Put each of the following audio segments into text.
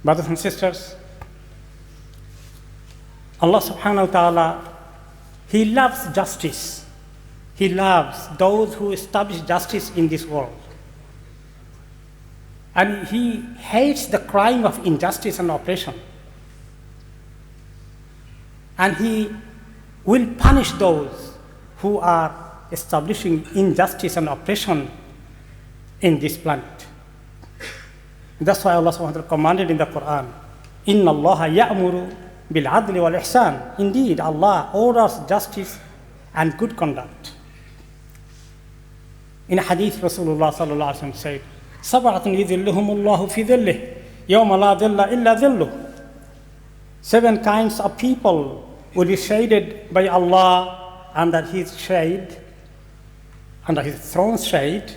Brothers and sisters, Allah subhanahu wa ta'ala, He loves justice. He loves those who establish justice in this world. And He hates the crime of injustice and oppression. And He will punish those who are establishing injustice and oppression in this planet. That's why Allah subhanahu wa ta'ala commanded in the Qur'an, Inna Allah ya'muru bil adli wal ihsan. Indeed, Allah orders justice and good conduct. In a hadith, Rasulullah sallallahu alaihi wasallam said, Sab'atun yidhilluhumullahu fi dhillih, yawma la dhilla illa dhilluh. 7 kinds of people will be shaded by Allah under His shade, under His throne's shade,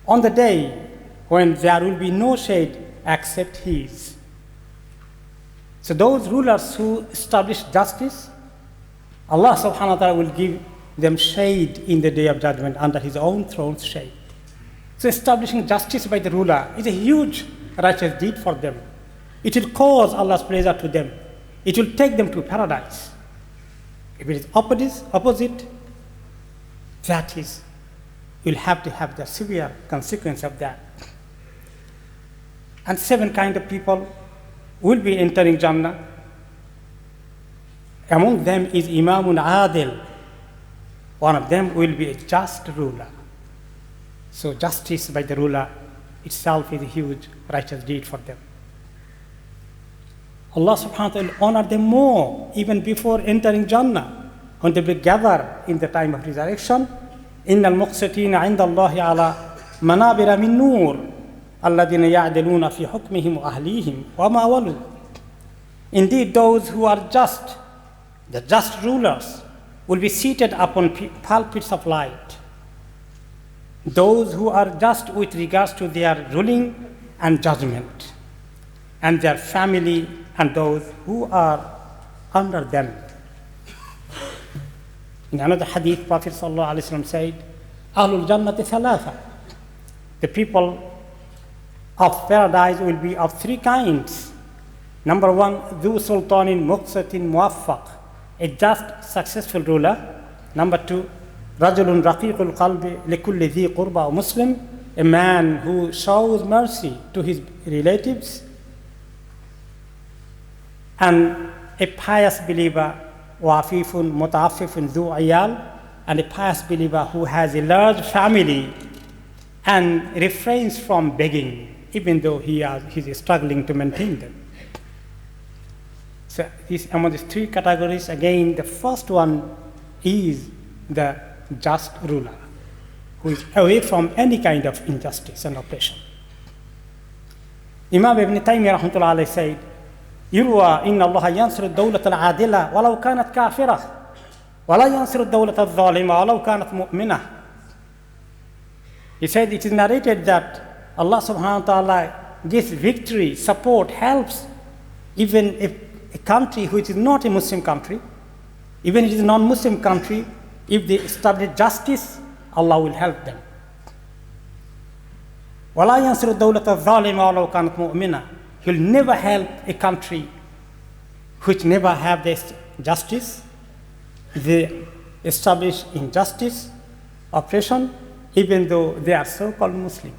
on the day when there will be no shade except His. So those rulers who establish justice, Allah subhanahu wa ta'ala will give them shade in the day of judgment under His own throne's shade. So establishing justice by the ruler is a huge righteous deed for them. It will cause Allah's pleasure to them. It will take them to paradise. If it is opposite, that is, you'll have to have the severe consequence of that. And 7 kind of people will be entering Jannah. Among them is Imamun Adil. One of them will be a just ruler. So justice by the ruler itself is a huge righteous deed for them. Allah subhanahu wa ta'ala honored them more even before entering Jannah, when they will gather in the time of resurrection. Innal muqsitina inda Allahi ala manabira min nur alladhina ya'diluna fi hukmihim wa ahlihim wa ma walu. Indeed, those who are just, the just rulers, will be seated upon pulpits of light. Those who are just with regards to their ruling and judgment, and their family, and those who are under them. In another hadith, Prophet sallallahu alaihi wasallam said, Ahlul Jannati thalatha. The people of paradise will be of 3 kinds. Number 1, Dhu Sultanin Muqsatin Muwaffaq, a just, successful ruler. Number 2, Rajulun Raqiqul Qalbi Likulli Dhi Qurba Muslim, a man who shows mercy to his relatives. And a pious believer, Wafifun Muta'affifun Dhu Ayal, and a pious believer who has a large family and refrains from begging, even though he is struggling to maintain them. So among these 3 categories, again, the first one is the just ruler, who is away from any kind of injustice and oppression. Imam Ibn Taymiyyah rahmatullah alayhi said, يروى إن الله ينصر الدولة العادلة ولو كانت كافرة ولا ينصر الدولة الظالمة ولو كانت مؤمنة. He said it is narrated that Allah subhanahu wa ta'ala gives victory, support, helps even if a country which is not a Muslim country, even if it is a non-Muslim country, if they establish justice, Allah will help them. ولا ينصر الدولة الظالمة ولو كانت مؤمنة. He will never help a country which never have this justice. They establish injustice, oppression, even though they are so-called Muslim.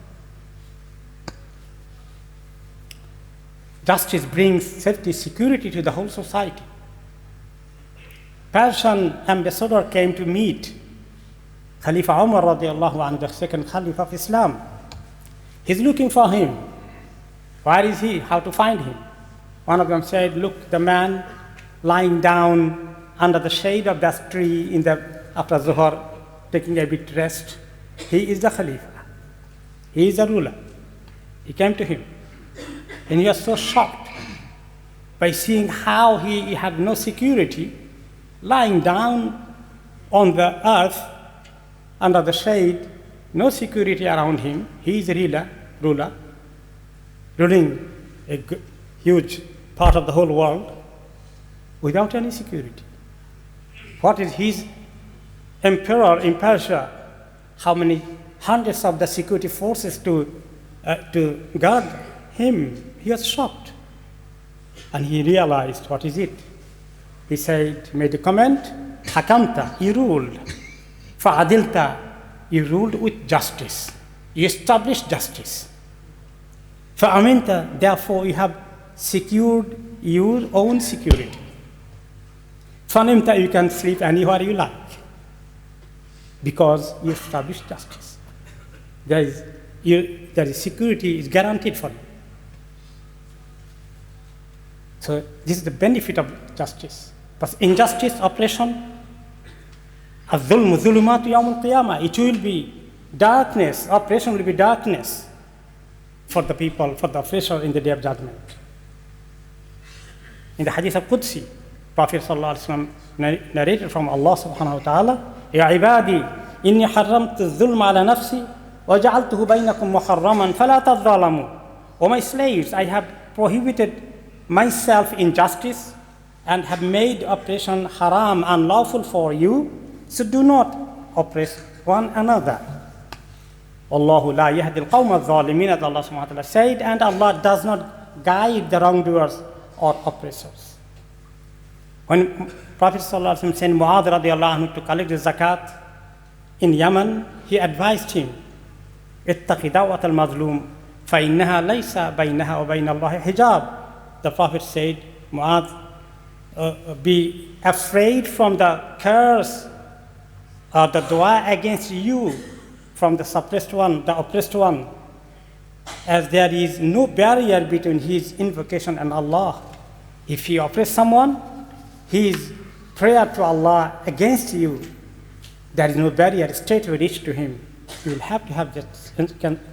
Justice brings safety, security to the whole society. Persian ambassador came to meet Khalifa Umar radiallahu anhu, the second Caliph of Islam. He's looking for him. Where is he? How to find him? One of them said, look, the man lying down under the shade of that tree after Zuhr, taking a bit rest. He is the Khalifa. He is the ruler. He came to him. And he was so shocked by seeing how he had no security, lying down on the earth under the shade, no security around him. He is a ruler, ruling a huge part of the whole world without any security. What is his emperor in Persia? How many hundreds of the security forces to guard him? He was shocked. And he realized, what is it? He said, made a comment, Hakamta, you ruled. Fa'adilta, you ruled with justice. You established justice. Fa'aminta, therefore you have secured your own security. Fanimta, you can sleep anywhere you like because you established justice. There is security is guaranteed for you. So this is the benefit of justice. But injustice, oppression, الظلم ظلمات يوم القيامة. It will be darkness, oppression will be darkness for the people, for the oppressor in the day of judgment. In the Hadith of Qudsi, Prophet ﷺ narrated from Allah subhanahu wa ta'ala, يا عبادي إني حرمت الظلم على نفسي وجعلته بينكم محرما فلا تظالموا. O my slaves, I have prohibited myself injustice and have made oppression haram, unlawful for you, so do not oppress one another. Allahu la yahdi al-qawma al-zalimin, as Allah subhanahu wa ta'ala said, and Allah does not guide the wrongdoers or oppressors. When Prophet ﷺ sent Mu'adh radiallahu anhu to collect the zakat in Yemen, he advised him, اتق دعوة المظلوم فإنها ليس بينها وبين الله حجاب. The Prophet said, Mu'adh, be afraid from the curse or the dua against you from the suppressed one, the oppressed one, as there is no barrier between his invocation and Allah. If he oppresses someone, his prayer to Allah against you, there is no barrier straight to reach to him. You will have to have the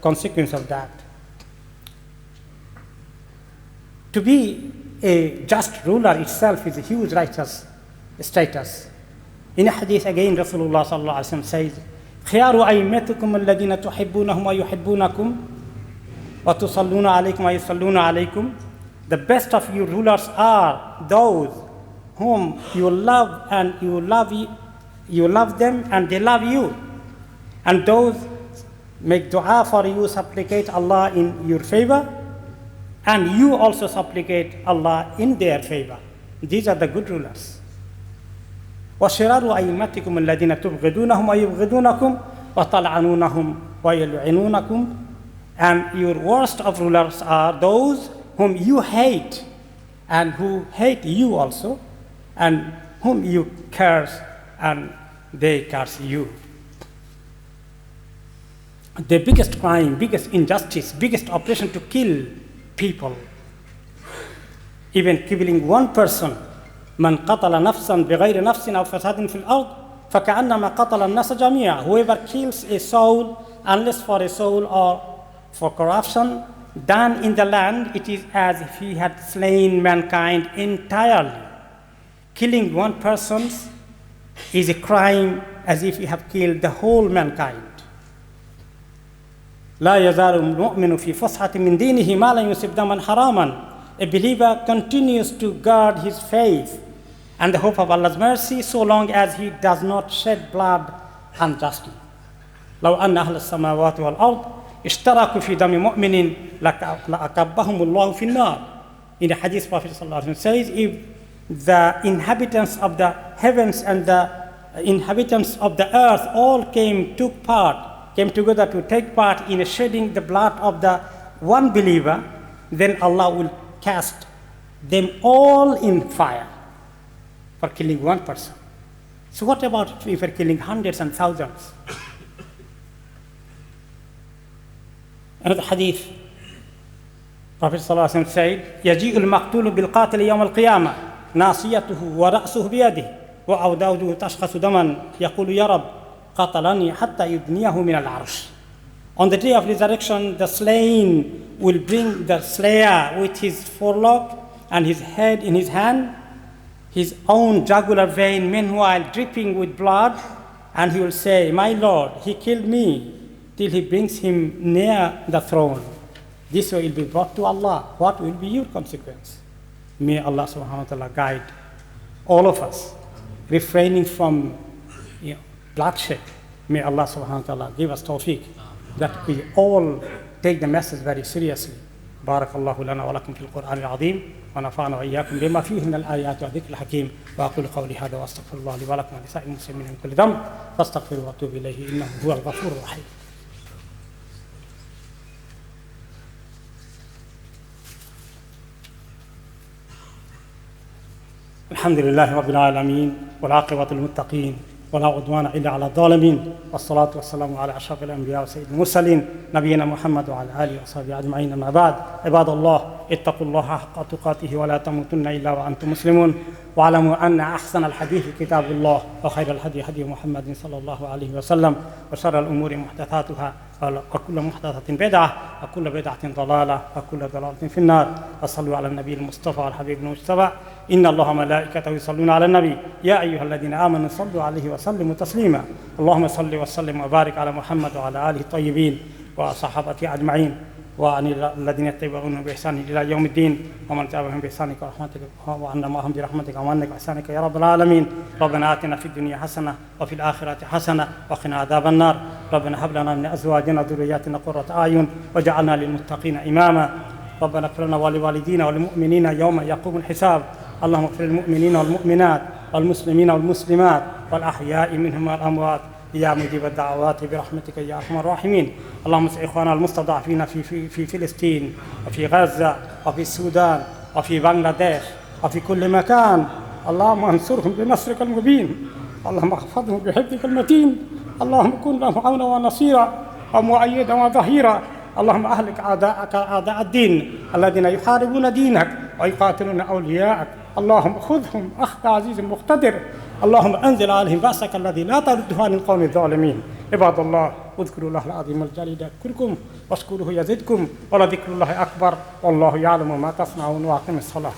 consequence of that. To be a just ruler itself is a huge righteous status. In a hadith again, Rasulullah sallallahu alaihi wasallam says, خيار أئمتكم الذين تحبونهم ويحبونكم وتصلون عليكم ويصلون عليكم. The best of you rulers are those whom you love and you love them and they love you. And those make dua for you, supplicate Allah in your favor, and you also supplicate Allah in their favor. These are the good rulers. وَشِرَارُ أَئِمَّتِكُمُ الَّذِينَ تُبْغِضُونَهُمْ وَيُبْغِضُونَكُمْ وَطَلْعَنُونَهُمْ وَيَلْعِنُونَكُمْ. And your worst of rulers are those whom you hate and who hate you also, and whom you curse and they curse you. The biggest crime, biggest injustice, biggest oppression to kill people, even killing one person. من قتل نفسا بغير نفس أو فساد في الأرض فكأنما قتل الناس جميعا. Whoever kills a soul, unless for a soul or for corruption done in the land, it is as if he had slain mankind entirely. Killing one person is a crime as if you have killed the whole mankind. لا يزال المؤمن في فسحة من دينه ما لم يصب دما حراما. A believer continues to guard his faith and the hope of Allah's mercy so long as he does not shed blood unjustly. لو أن أهل السماوات والأرض اشتركوا في دم مؤمن لأكبهم الله في النار. In the hadith, Prophet ﷺ says, if the inhabitants of the heavens and the inhabitants of the earth all came together to take part in shedding the blood of the one believer, then Allah will cast them all in fire for killing one person. So what about if we're killing hundreds and thousands? Another hadith, Prophet ﷺ said, يَجِيءُ الْمَقْتُولُ بِالْقَاتِلِ يَوْمَ الْقِيَامَةِ نَاصِيَتُهُ وَرَأْسُهُ بِيَدِهِ وَأَوْدَاجُهُ تَشْخَصُ دَمًا يَقُولُ يَا رَبِّ قَتَلَنِي حَتَّى يُدْنِيَهُ مِنَ الْعَرْشِ. On the day of resurrection, the slain will bring the slayer with his forelock and his head in his hand, his own jugular vein meanwhile dripping with blood, and he will say, my Lord, he killed me, till he brings him near the throne. This will be brought to Allah. What will be your consequence? May Allah subhanahu wa ta'ala guide all of us, refraining from bloodshed. May Allah subhanahu wa ta'ala give us tawfiq that we all take the message very seriously. بارك الله لنا ولكم في القرآن العظيم ونفعنا وإياكم بما فيه من الآيات والذكر الحكيم. وأقول قولي هذا وأستغفر الله لي ولكم ولسائر المسلمين من كل ذنب فاستغفروا واتوبوا إليه إنه هو الغفور الرحيم. الحمد لله رب العالمين والعاقبة للمتقين ولا عدوان إلا على الظالمين والصلاة والسلام على أشرف الأنبياء وسيد المرسلين نبينا محمد وعلى آله وصحبه أجمعين. أما بعد، عباد الله اتقوا الله حق تقاته ولا تموتن إلا وأنتم مسلمون، واعلموا أن أحسن الحديث كتاب الله وخير الهدي هدي محمد صلى الله عليه وسلم وشر الأمور محدثاتها وكل محدثة بدعة وكل بدعة ضلالة وكل ضلالة في النار. وصلوا على النبي المصطفى والحبيب المجتبى إن الله وملائكته يصلون على النبي يا أيها الذين آمنوا صلوا عليه وسلموا تسليما. اللهم صل وسلم وبارك على محمد وعلى آله الطيبين وصحابته أجمعين وعن الذين يتبعونهم بإحسان إلى يوم الدين ومن تبعهم بإحسانك ورحمتك وعنا معهم برحمتك ومنك وإحسانك يا رب العالمين. ربنا آتنا في الدنيا حسنة وفي الآخرة حسنة وقنا عذاب النار. ربنا هب لنا من أزواجنا وذرياتنا قرة أعين واجعلنا للمتقين إماما. ربنا اغفر لنا ولوالدينا وللمؤمنين يوم يقوم الحساب. اللهم اغفر للمؤمنين والمؤمنات والمسلمين والمسلمات والأحياء منهم والأموات يا مجيب الدعوات برحمتك يا أرحم الراحمين. اللهم اسع إخواننا المستضعفين في فلسطين وفي غزة وفي السودان وفي بنغلاديش وفي كل مكان. اللهم انصرهم بنصرك المبين. اللهم احفظهم بحفظك المتين. اللهم كن لهم عونا ونصيرا ومؤيدا وظهيرا. اللهم أهلك أعداءك أعداء الدين الذين يحاربون دينك ويقاتلون أولياءك. اللهم خذهم أخذ عزيز مقتدر. اللهم أنزل عليهم بأسك الذي لا تردها عن القوم الظالمين. عباد الله، اذكروا الله العظيم الجليل يذكركم واشكروه يزدكم ولذكر الله أكبر والله يعلم ما تصنعون. وأقم الصلاة.